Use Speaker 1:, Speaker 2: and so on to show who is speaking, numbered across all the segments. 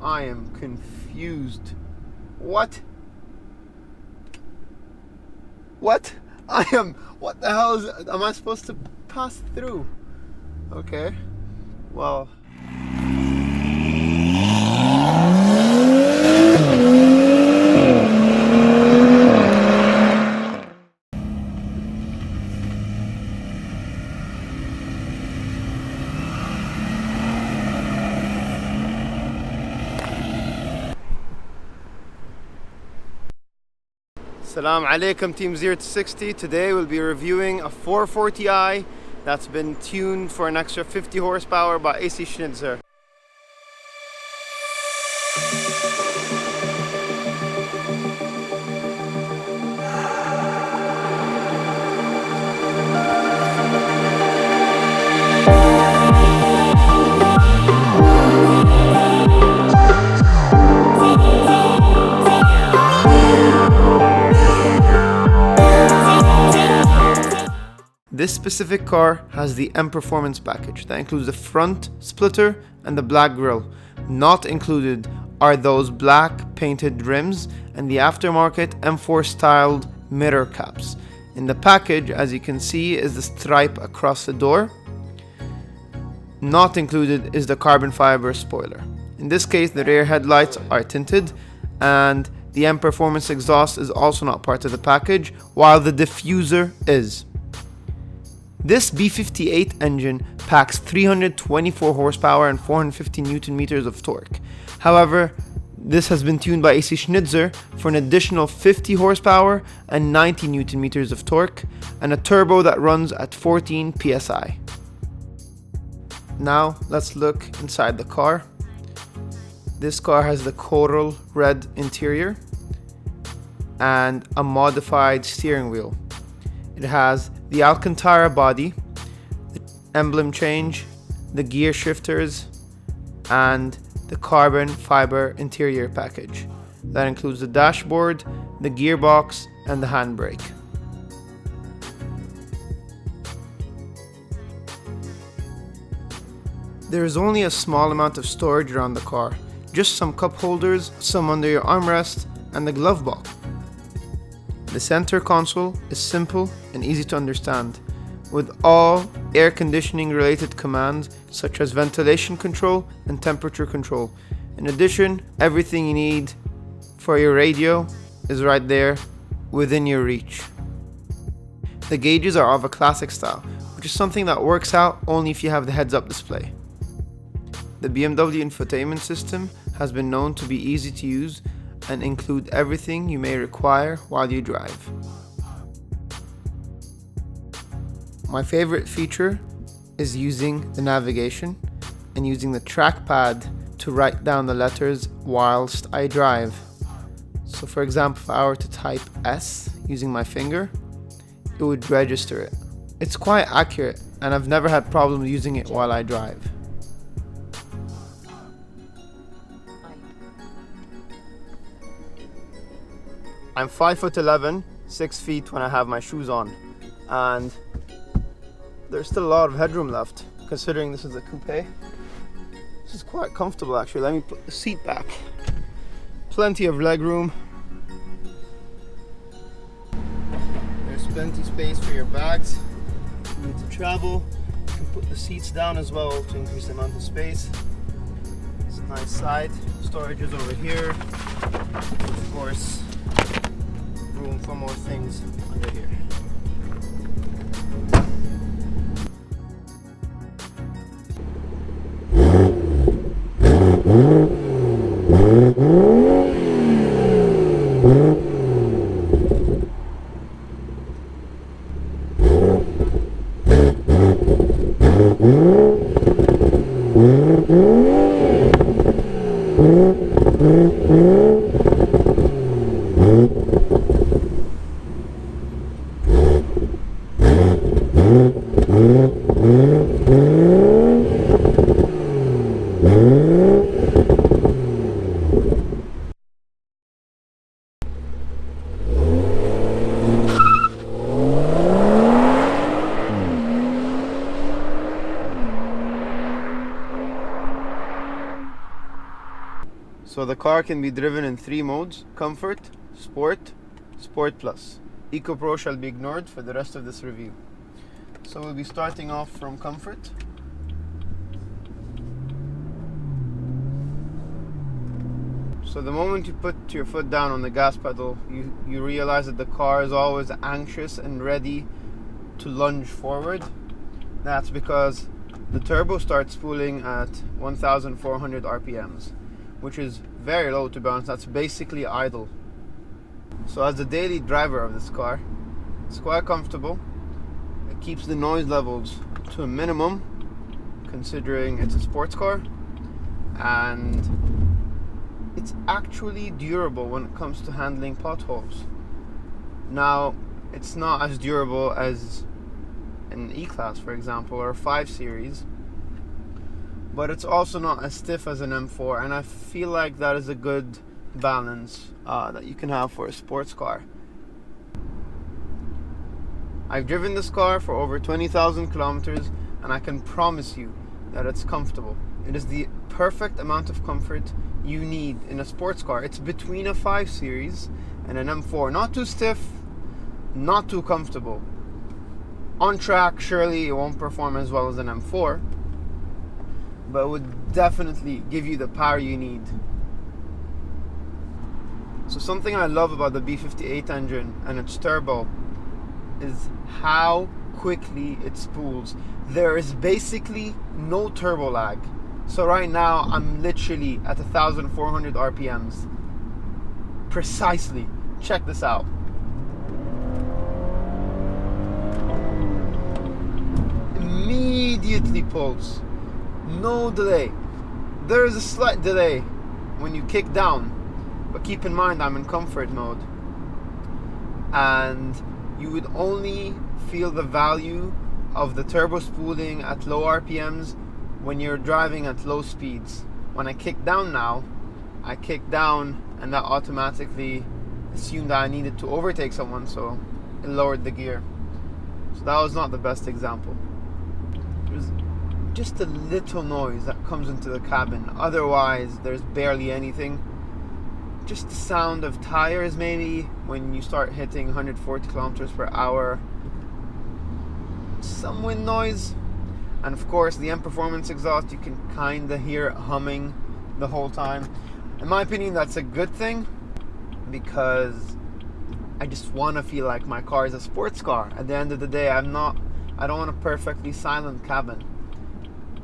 Speaker 1: I am confused. What? What? What the hell am I supposed to pass through? Okay. Well. Assalamu alaikum, Team 0 to 60. Today we'll be reviewing a 440i that's been tuned for an extra 50 horsepower by AC Schnitzer. This specific car has the M Performance package that includes the front splitter and the black grille. Not included are those black painted rims and the aftermarket M4 styled mirror caps. In the package, as you can see, is the stripe across the door. Not included is the carbon fiber spoiler. In this case, the rear headlights are tinted and the M Performance exhaust is also not part of the package, while the diffuser is. This B58 engine packs 324 horsepower and 450 Newton meters of torque. However, this has been tuned by AC Schnitzer for an additional 50 horsepower and 90 Newton meters of torque and a turbo that runs at 14 psi. Now let's look inside the car. This car has the coral red interior and a modified steering wheel. It has the Alcantara body, the emblem change, the gear shifters, and the carbon fiber interior package. That includes the dashboard, the gearbox, and the handbrake. There is only a small amount of storage around the car, just some cup holders, some under your armrest, and the glove box. The center console is simple and easy to understand, with all air conditioning related commands such as ventilation control and temperature control. In addition, everything you need for your radio is right there within your reach. The gauges are of a classic style, which is something that works out only if you have the heads-up display. The BMW Infotainment System has been known to be easy to use and include everything you may require while you drive. My favorite feature is using the navigation and using the trackpad to write down the letters whilst I drive. So for example, if I were to type S using my finger, it would register it. It's quite accurate and I've never had problems using it while I drive. I'm 5'11", 6 feet when I have my shoes on, and there's still a lot of headroom left, considering this is a coupe. This is quite comfortable actually. Let me put the seat back. Plenty of leg room. There's plenty space for your bags. If you need to travel, you can put the seats down as well to increase the amount of space. It's a nice side. Storage is over here. Of course, room for more things under here. So the car can be driven in 3 modes: Comfort, Sport, Sport Plus. Eco Pro shall be ignored for the rest of this review. So we'll be starting off from Comfort. So the moment you put your foot down on the gas pedal, you realize that the car is always anxious and ready to lunge forward. That's because the turbo starts spooling at 1,400 RPMs, which is very low, to be honest. That's basically idle. So as the daily driver of this car, it's quite comfortable. It keeps the noise levels to a minimum, considering it's a sports car, and it's actually durable when it comes to handling potholes. Now, it's not as durable as an E-Class, for example, or a 5 Series, but it's also not as stiff as an M4, and I feel like that is a good balance that you can have for a sports car. I've driven this car for over 20,000 kilometers, and I can promise you that it's comfortable. It is the perfect amount of comfort you need in a sports car. It's between a 5 Series and an M4. Not too stiff, not too comfortable. On track, surely it won't perform as well as an M4, but it would definitely give you the power you need. So something I love about the B58 engine and its turbo is how quickly it spools. There is basically no turbo lag. So right now I'm literally at 1,400 RPMs. Precisely. Check this out. Immediately pulls. No delay. There is a slight delay when you kick down, but keep in mind I'm in comfort mode, and you would only feel the value of the turbo spooling at low RPMs when you're driving at low speeds. When I kick down now, I kick down and that automatically assumed that I needed to overtake someone, so it lowered the gear. So that was not the best example. There's just a little noise that comes into the cabin. Otherwise, there's barely anything. Just the sound of tires maybe when you start hitting 140 kilometers per hour. Some wind noise. And of course, the M Performance exhaust, you can kind of hear it humming the whole time. In my opinion, that's a good thing, because I just want to feel like my car is a sports car. At the end of the day, I don't want a perfectly silent cabin.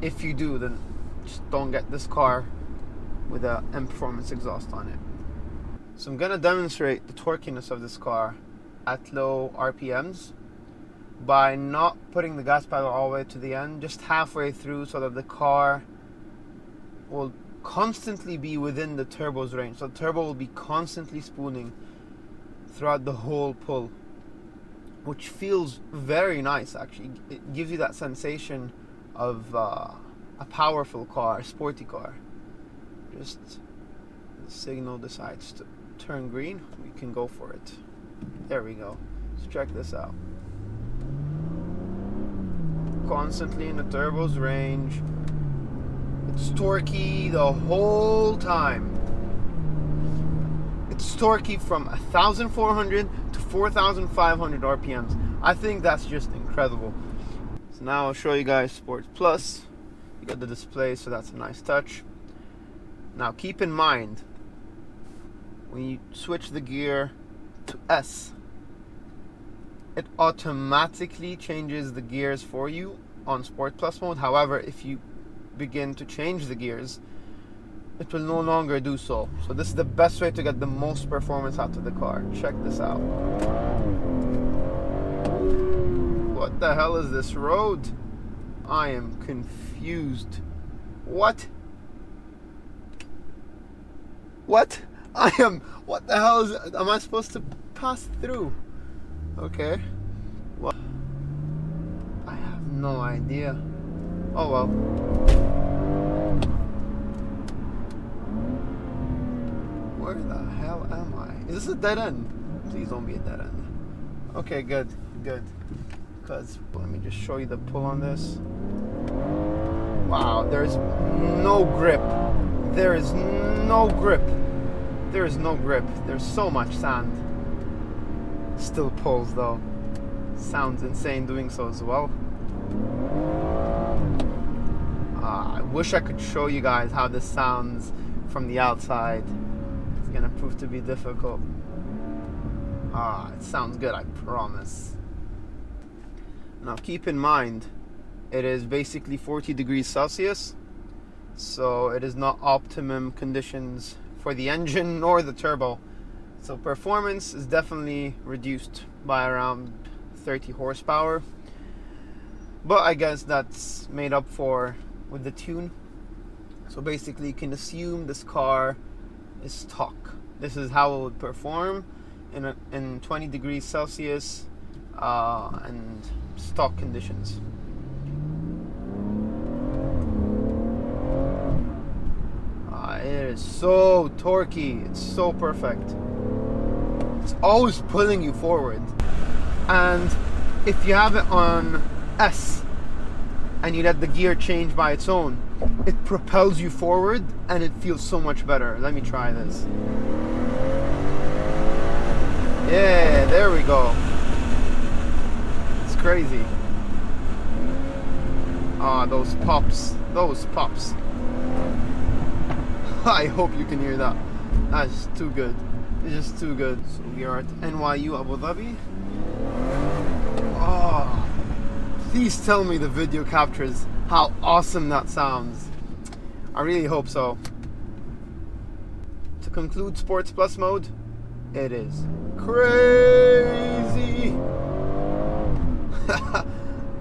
Speaker 1: If you do, then just don't get this car with a M Performance exhaust on it. So I'm going to demonstrate the torquiness of this car at low RPMs by not putting the gas pedal all the way to the end, just halfway through, so that the car will constantly be within the turbo's range. So the turbo will be constantly spooling throughout the whole pull, which feels very nice actually. It gives you that sensation of a powerful car, a sporty car. Just the signal decides to turn green, we can go for it. There we go. Let's check this out. Constantly in the turbo's range. It's torquey the whole time. It's torquey from 1,400 to 4,500 RPMs. I think that's just incredible. So now I'll show you guys Sport Plus. You got the display, so that's a nice touch. Now keep in mind, when you switch the gear to S, it automatically changes the gears for you on Sport Plus mode. However, if you begin to change the gears, it will no longer do so. So this is the best way to get the most performance out of the car. Check this out. What the hell is this road? I am confused. What? What the hell am I supposed to pass through? Okay. Well, I have no idea. Oh well. Where the hell am I? Is this a dead end? Please don't be a dead end. Okay, good. Because let me just show you the pull on this. Wow, there's no grip. there is no grip. There is no grip. There's so much sand. Still pulls though. Sounds insane doing so as well. I wish I could show you guys how this sounds from the outside. It's gonna prove to be difficult. It sounds good, I promise. Now keep in mind, it is basically 40 degrees Celsius, so it is not optimum conditions for the engine nor the turbo. So performance is definitely reduced by around 30 horsepower. But I guess that's made up for with the tune. So basically you can assume this car is stock. This is how it would perform in 20 degrees Celsius and stock conditions. It is so torquey, it's so perfect. It's always pulling you forward. And if you have it on S and you let the gear change by its own, it propels you forward and it feels so much better. Let me try this. Yeah, there we go. It's crazy. Those pops. I hope you can hear that. That's too good. It's just too good. So we are at NYU Abu Dhabi. Please tell me the video captures how awesome that sounds. I really hope so. To conclude Sports Plus mode, it is crazy.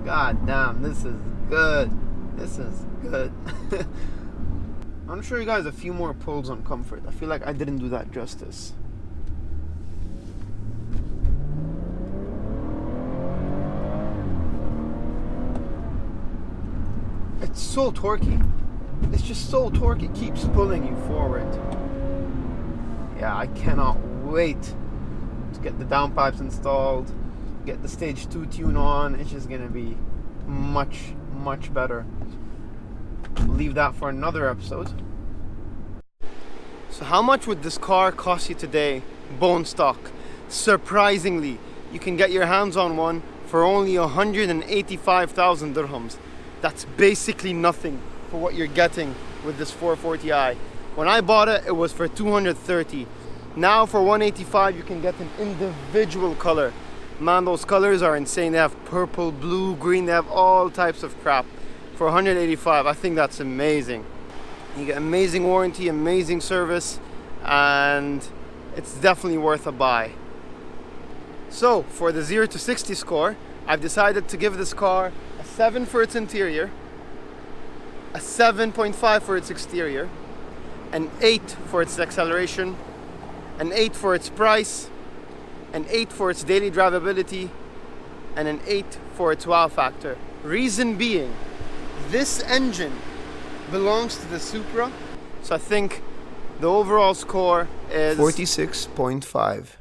Speaker 1: God damn, this is good. This is good. I'm gonna show you guys a few more pulls on comfort. I feel like I didn't do that justice. It's so torquey. It's just so torquey. It keeps pulling you forward. Yeah, I cannot wait to get the downpipes installed, get the stage 2 tune on. It's just gonna be much, much better. We'll leave that for another episode. So how much would this car cost you today, bone stock? Surprisingly, you can get your hands on one for only 185,000 dirhams. That's basically nothing for what you're getting with this 440i. When I bought it, it was for 230. Now for 185, you can get an individual color. Man, those colors are insane. They have purple, blue, green, they have all types of crap. For 185, I think that's amazing. You get amazing warranty, amazing service, and it's definitely worth a buy. So for the 0 to 60 score, I've decided to give this car a 7 for its interior, a 7.5 for its exterior, an 8 for its acceleration, an 8 for its price, an 8 for its daily drivability, and an 8 for its wow factor. Reason being, this engine belongs to the Supra, so I think the overall score is
Speaker 2: 46.5.